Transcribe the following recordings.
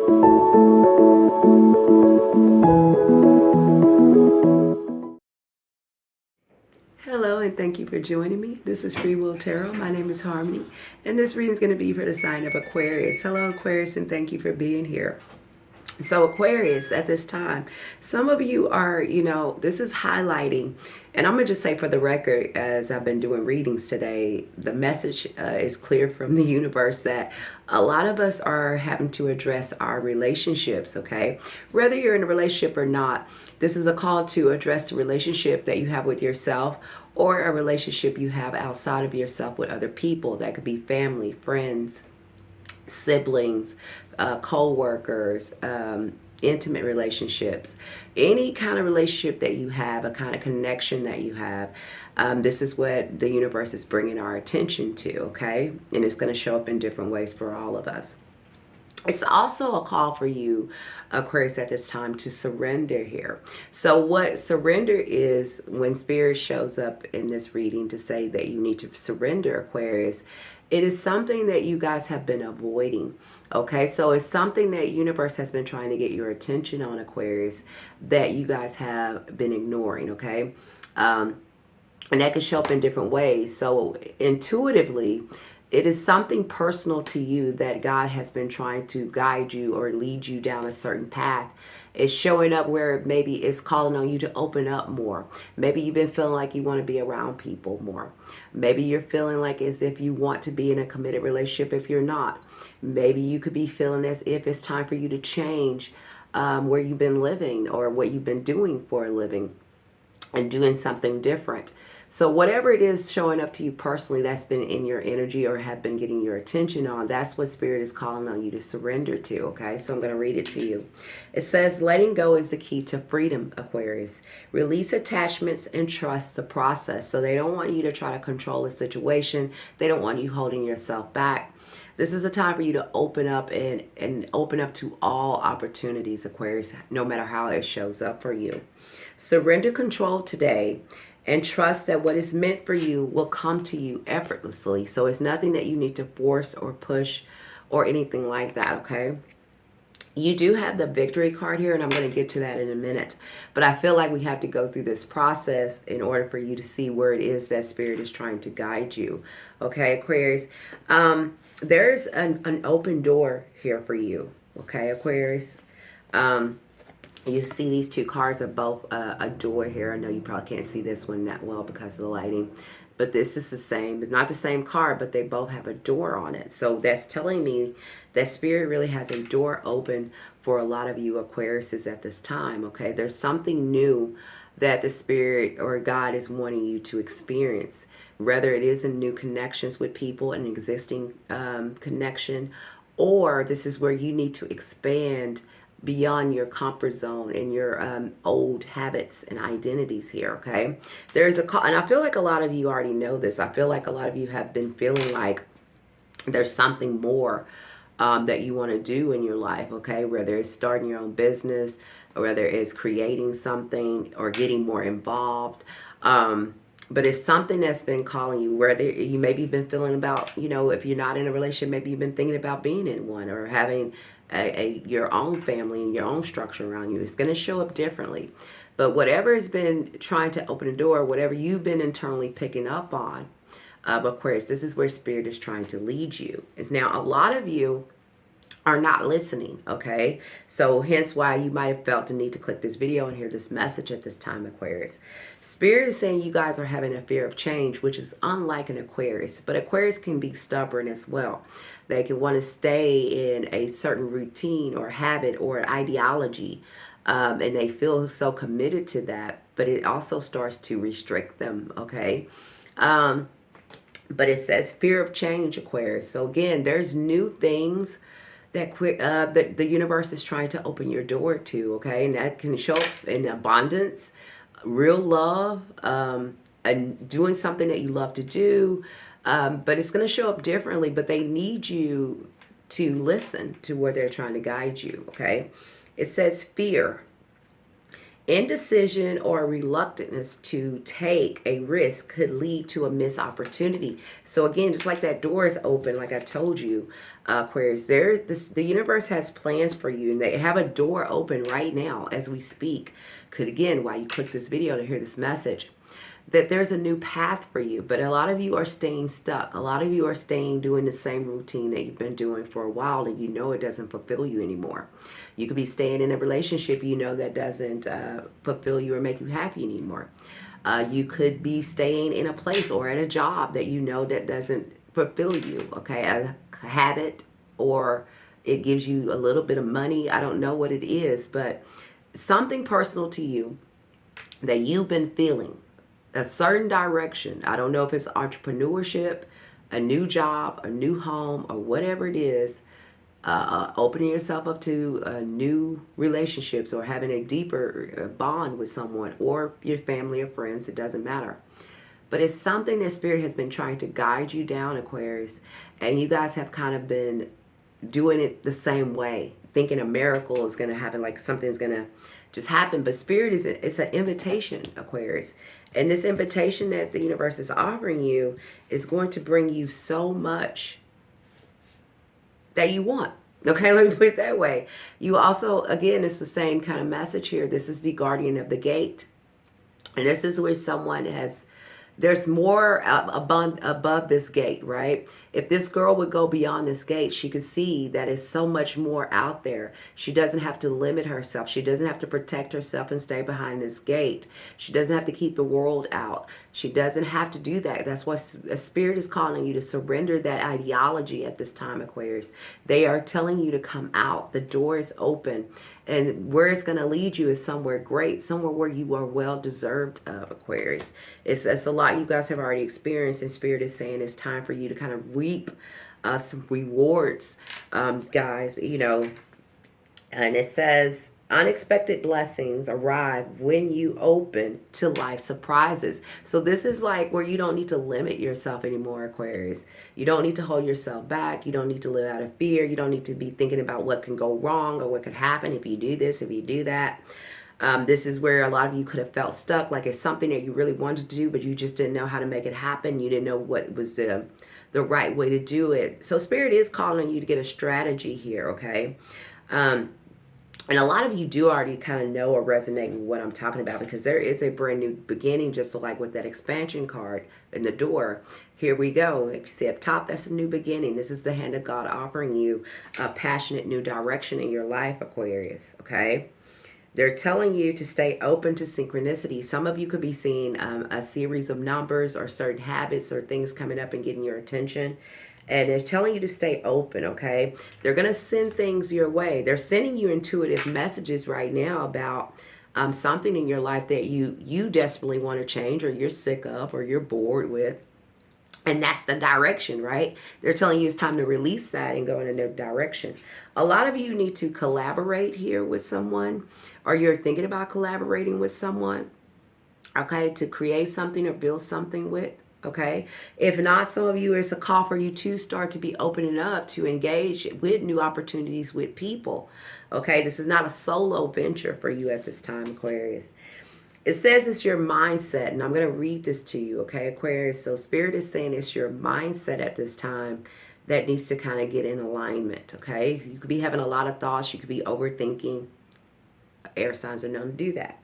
Hello and thank you for joining me. This is Free Will Tarot. My name is Harmony and this reading is going to be for the sign of Aquarius. Hello Aquarius and thank you for being here. So Aquarius, at this time, some of you are, this is highlighting, and I'm going to just say for the record, as I've been doing readings today, the message is clear from the universe that a lot of us are having to address our relationships, okay? Whether you're in a relationship or not, this is a call to address the relationship that you have with yourself or a relationship you have outside of yourself with other people. That could be family, friends, siblings, co-workers, intimate relationships, any kind of relationship that you have, a kind of connection that you have. This is what the universe is bringing our attention to, okay? And it's going to show up in different ways for all of us. It's also a call for you, Aquarius, at this time to surrender here. So what surrender is, when Spirit shows up in this reading to say that you need to surrender, Aquarius, it is something that you guys have been avoiding. Okay, so it's something that universe has been trying to get your attention on, Aquarius, that you guys have been ignoring, okay? And that can show up in different ways. So intuitively, it is something personal to you that God has been trying to guide you or lead you down a certain path. It's showing up where maybe it's calling on you to open up more. Maybe you've been feeling like you want to be around people more. Maybe you're feeling like as if you want to be in a committed relationship if you're not. Maybe you could be feeling as if it's time for you to change where you've been living or what you've been doing for a living and doing something different. So whatever it is showing up to you personally that's been in your energy or have been getting your attention on, that's what Spirit is calling on you to surrender to, okay? So I'm going to read it to you. It says, letting go is the key to freedom, Aquarius. Release attachments and trust the process. So they don't want you to try to control the situation. They don't want you holding yourself back. This is a time for you to open up and open up to all opportunities, Aquarius, no matter how it shows up for you. Surrender control today and trust that what is meant for you will come to you effortlessly. So it's nothing that you need to force or push or anything like that, okay? You do have the victory card here, and I'm going to get to that in a minute. But I feel like we have to go through this process in order for you to see where it is that Spirit is trying to guide you. Okay, Aquarius? There's an open door here for you. Okay, Aquarius? You see these two cards are both a door here. I know you probably can't see this one that well because of the lighting. But this is the same. It's not the same card, but they both have a door on it. So that's telling me that Spirit really has a door open for a lot of you Aquariuses at this time, okay? There's something new that the Spirit or God is wanting you to experience. Whether it is in new connections with people, an existing connection, or this is where you need to expand beyond your comfort zone and your old habits and identities here, okay? There's a call, and I feel like a lot of you already know this. I feel like a lot of you have been feeling like there's something more that you want to do in your life, okay? Whether it's starting your own business, or whether it's creating something or getting more involved. But it's something that's been calling you, where you maybe been feeling about, if you're not in a relationship, maybe you've been thinking about being in one or having your own family and your own structure around you. It's going to show up differently. But whatever has been trying to open a door, whatever you've been internally picking up on, Aquarius, this is where Spirit is trying to lead you. Is now a lot of you are not listening, okay? So hence why you might have felt the need to click this video and hear this message at this time, Aquarius. Spirit is saying you guys are having a fear of change, which is unlike an Aquarius. But Aquarius can be stubborn as well. They can want to stay in a certain routine or habit or ideology, and they feel so committed to that, but it also starts to restrict them, okay? But it says fear of change, Aquarius. So again, there's new things that the universe is trying to open your door to, okay? And that can show up in abundance, real love, and doing something that you love to do. But it's going to show up differently, but they need you to listen to where they're trying to guide you, okay? It says fear Indecision or reluctantness to take a risk could lead to a missed opportunity. So again, just like that door is open, like I told you, Aquarius, there's this, the universe has plans for you, and they have a door open right now as we speak. Could, again, why you click this video to hear this message, that there's a new path for you. But a lot of you are staying stuck. A lot of you are staying doing the same routine that you've been doing for a while, and you know it doesn't fulfill you anymore. You could be staying in a relationship you know that doesn't fulfill you or make you happy anymore. You could be staying in a place or at a job that you know that doesn't fulfill you, okay? A habit, or it gives you a little bit of money. I don't know what it is, but something personal to you that you've been feeling a certain direction. I don't know if it's entrepreneurship, a new job, a new home, or whatever it is. Opening yourself up to new relationships, or having a deeper bond with someone, or your family or friends. It doesn't matter. But it's something that Spirit has been trying to guide you down, Aquarius. And you guys have kind of been doing it the same way, thinking a miracle is going to happen, like something's going to just happen. But Spirit is it's an invitation, Aquarius. And this invitation that the universe is offering you is going to bring you so much that you want. Okay, let me put it that way. You also, again, it's the same kind of message here. This is the guardian of the gate. And this is where someone has, there's more above this gate, right? If this girl would go beyond this gate, she could see that it's so much more out there. She doesn't have to limit herself. She doesn't have to protect herself and stay behind this gate. She doesn't have to keep the world out. She doesn't have to do that. That's why Spirit is calling you to surrender that ideology at this time, Aquarius. They are telling you to come out. The door is open. And where it's going to lead you is somewhere great, somewhere where you are well deserved of, Aquarius. It's a lot you guys have already experienced, and Spirit is saying it's time for you to kind of reap some rewards, guys, you know. And it says, unexpected blessings arrive when you open to life surprises. So this is like where you don't need to limit yourself anymore, Aquarius. You don't need to hold yourself back. You don't need to live out of fear. You don't need to be thinking about what can go wrong or what could happen if you do this, if you do that. This is where a lot of you could have felt stuck, like it's something that you really wanted to do, but you just didn't know how to make it happen. You didn't know what was the right way to do it. So Spirit is calling you to get a strategy here, okay? And a lot of you do already kind of know or resonate with what I'm talking about, because there is a brand new beginning, just like with that expansion card in the door. Here we go. If you see up top, that's a new beginning. This is the hand of God offering you a passionate new direction in your life, Aquarius, okay? They're telling you to stay open to synchronicity. Some of you could be seeing a series of numbers or certain habits or things coming up and getting your attention. And it's telling you to stay open, okay? They're going to send things your way. They're sending you intuitive messages right now about something in your life that you desperately want to change, or you're sick of, or you're bored with. And that's the direction, right? They're telling you it's time to release that and go in a new direction. A lot of you need to collaborate here with someone, or you're thinking about collaborating with someone, okay, to create something or build something with. Okay, if not, some of you, it's a call for you to start to be opening up to engage with new opportunities with people. Okay, this is not a solo venture for you at this time, Aquarius. It says it's your mindset, and I'm going to read this to you, okay, Aquarius? So Spirit is saying it's your mindset at this time that needs to kind of get in alignment, okay? You could be having a lot of thoughts. You could be overthinking. Air signs are known to do that.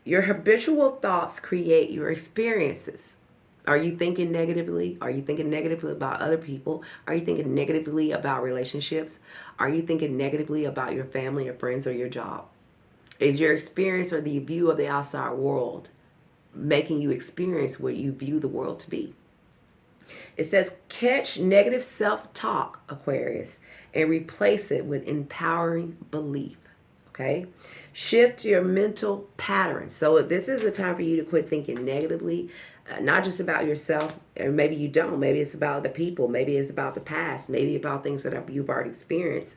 Your habitual thoughts create your experiences. Are you thinking negatively? Are you thinking negatively about other people? Are you thinking negatively about relationships? Are you thinking negatively about your family or friends or your job? Is your experience or the view of the outside world making you experience what you view the world to be? It says, catch negative self-talk, Aquarius, and replace it with empowering belief, okay? Shift your mental patterns. So this is a time for you to quit thinking negatively, not just about yourself, or maybe you don't. Maybe it's about the people. Maybe it's about the past. Maybe about things that you've already experienced.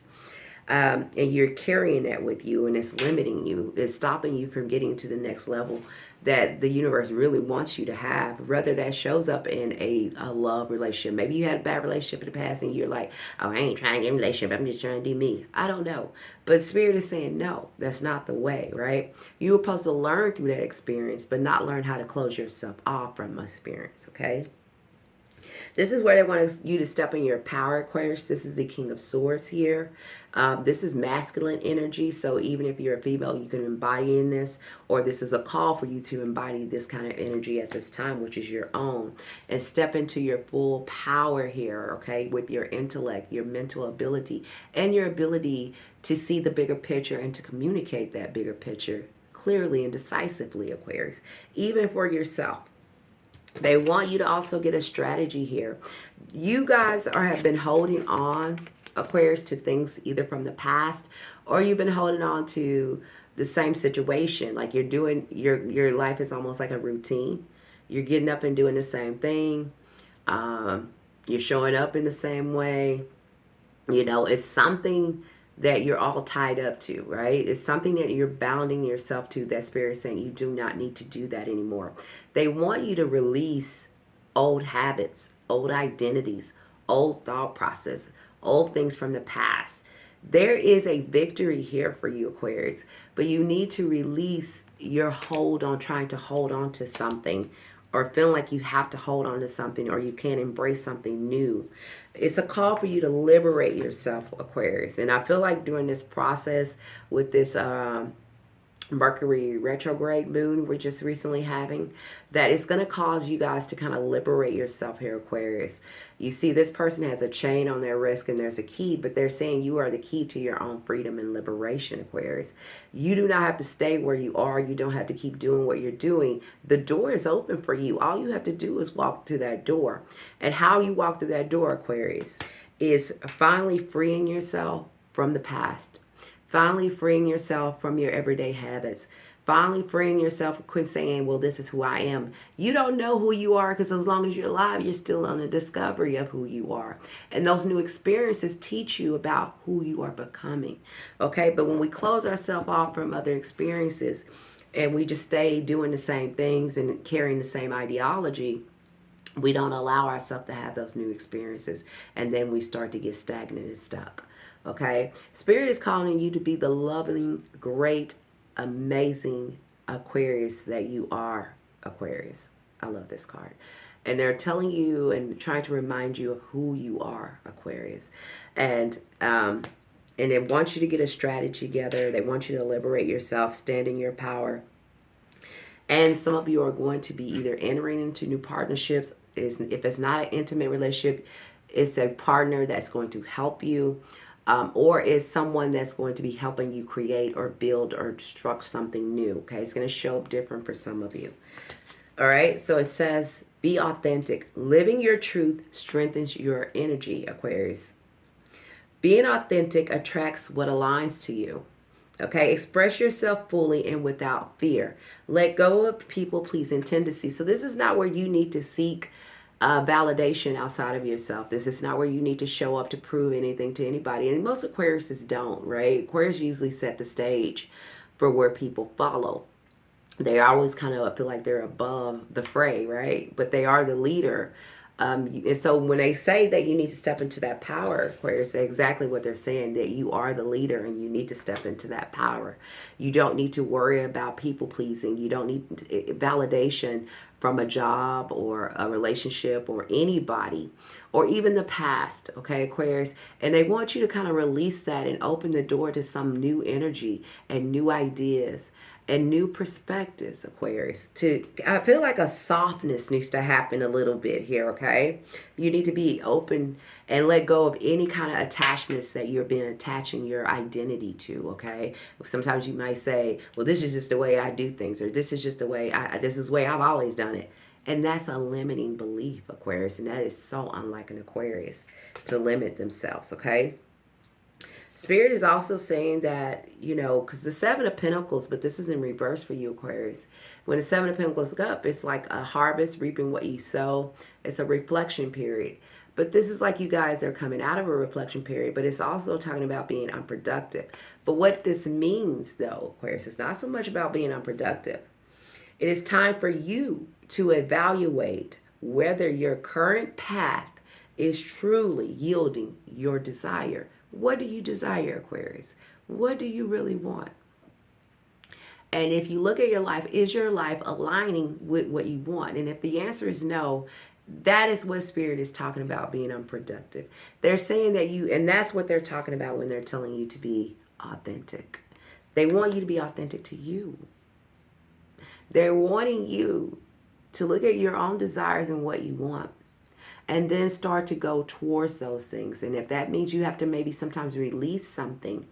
And you're carrying that with you, and it's limiting you. It's stopping you from getting to the next level that the universe really wants you to have, whether that shows up in a love relationship. Maybe you had a bad relationship in the past and you're like, oh, I ain't trying to get in a relationship, I'm just trying to do me. I don't know. But Spirit is saying, no, that's not the way, right? You were supposed to learn through that experience, but not learn how to close yourself off from experience, okay? This is where they want you to step in your power, Aquarius. This is the King of Swords here. This is masculine energy. So even if you're a female, you can embody in this. Or this is a call for you to embody this kind of energy at this time, which is your own. And step into your full power here, okay? With your intellect, your mental ability, and your ability to see the bigger picture and to communicate that bigger picture clearly and decisively, Aquarius. Even for yourself. They want you to also get a strategy here. You guys have been holding on, Aquarius, to things either from the past, or you've been holding on to the same situation. Like you're doing, your life is almost like a routine. You're getting up and doing the same thing. You're showing up in the same way. You know, it's something that you're all tied up to, right? It's something that you're bounding yourself to, that Spirit saying you do not need to do that anymore. They want you to release old habits, old identities, old thought process, old things from the past. There is a victory here for you, Aquarius, but you need to release your hold on trying to hold on to something, or feeling like you have to hold on to something, or you can't embrace something new. It's a call for you to liberate yourself, Aquarius. And I feel like during this process with this Mercury retrograde moon we're just recently having, that it's going to cause you guys to kind of liberate yourself here, Aquarius. You see, this person has a chain on their wrist and there's a key, but they're saying you are the key to your own freedom and liberation, Aquarius. You do not have to stay where you are. You don't have to keep doing what you're doing. The door is open for you. All you have to do is walk to that door. And how you walk through that door, Aquarius, is finally freeing yourself from the past. Finally freeing yourself from your everyday habits. Finally freeing yourself, quit saying, well, this is who I am. You don't know who you are, because as long as you're alive, you're still on the discovery of who you are. And those new experiences teach you about who you are becoming. Okay, but when we close ourselves off from other experiences and we just stay doing the same things and carrying the same ideology, we don't allow ourselves to have those new experiences. And then we start to get stagnant and stuck. Okay, Spirit is calling you to be the loving, great, amazing Aquarius that you are, Aquarius. I love this card. And they're telling you and trying to remind you of who you are, Aquarius. And they want you to get a strategy together. They want you to liberate yourself, stand in your power. And some of you are going to be either entering into new partnerships. If it's not an intimate relationship, it's a partner that's going to help you. Or is someone that's going to be helping you create or build or construct something new. Okay, it's going to show up different for some of you. All right, so it says, be authentic. Living your truth strengthens your energy, Aquarius. Being authentic attracts what aligns to you. Okay, express yourself fully and without fear. Let go of people-pleasing tendencies. So this is not where you need to seek validation outside of yourself. This is not where you need to show up to prove anything to anybody. And most Aquariuses don't, right? Aquarius usually set the stage for where people follow. They always kind of feel like they're above the fray, right? But they are the leader. And so when they say that you need to step into that power, Aquarius, that's exactly what they're saying, that you are the leader and you need to step into that power. You don't need to worry about people pleasing. You don't need validation from a job or a relationship or anybody or even the past, okay, Aquarius? And they want you to kind of release that and open the door to some new energy and new ideas and new perspectives, Aquarius. I feel like a softness needs to happen a little bit here, okay? You need to be open and let go of any kind of attachments that you've been attaching your identity to, okay? Sometimes you might say, well, this is just the way I do things, or this is just the way this is the way I've always done it. And that's a limiting belief, Aquarius, and that is so unlike an Aquarius to limit themselves, okay? Spirit is also saying that, you know, because the Seven of Pentacles, but this is in reverse for you, Aquarius. When the Seven of Pentacles go up, it's like a harvest, reaping what you sow. It's a reflection period. But this is like you guys are coming out of a reflection period, but it's also talking about being unproductive. But what this means, though, Aquarius, is not so much about being unproductive. It is time for you to evaluate whether your current path is truly yielding your desire. What do you desire, Aquarius? What do you really want? And if you look at your life, is your life aligning with what you want? And if the answer is no, that is what Spirit is talking about, being unproductive. They're saying that you, and that's what they're talking about when they're telling you to be authentic. They want you to be authentic to you. They're wanting you to look at your own desires and what you want, and then start to go towards those things. And if that means you have to maybe sometimes release something,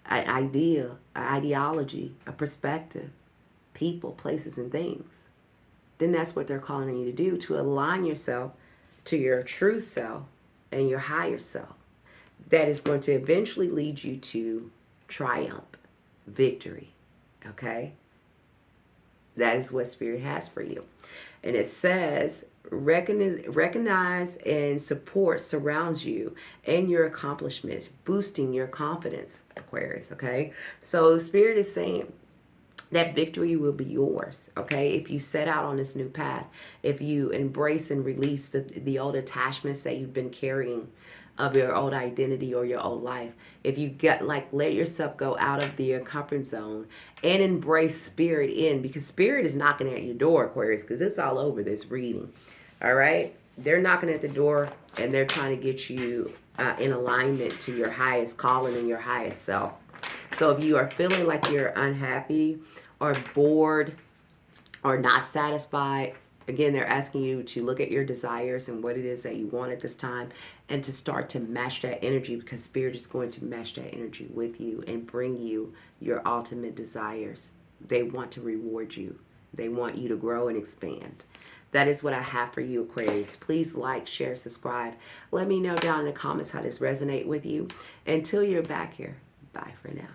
an idea, an ideology, a perspective, people, places, and things, then that's what they're calling on you to do, to align yourself to your true self and your higher self. That is going to eventually lead you to triumph, victory. Okay? That is what Spirit has for you. And it says, recognize and support surrounds you and your accomplishments, boosting your confidence, Aquarius, okay? So Spirit is saying that victory will be yours, okay? If you set out on this new path, if you embrace and release the old attachments that you've been carrying of your old identity or your old life, if you let yourself go out of your comfort zone and embrace Spirit in, because Spirit is knocking at your door, Aquarius, because it's all over this reading. All right, they're knocking at the door and they're trying to get you in alignment to your highest calling and your highest self. So if you are feeling like you're unhappy or bored or not satisfied, again, they're asking you to look at your desires and what it is that you want at this time, and to start to match that energy, because Spirit is going to match that energy with you and bring you your ultimate desires. They want to reward you. They want you to grow and expand. That is what I have for you, Aquarius. Please like, share, subscribe. Let me know down in the comments how this resonates with you. Until you're back here, bye for now.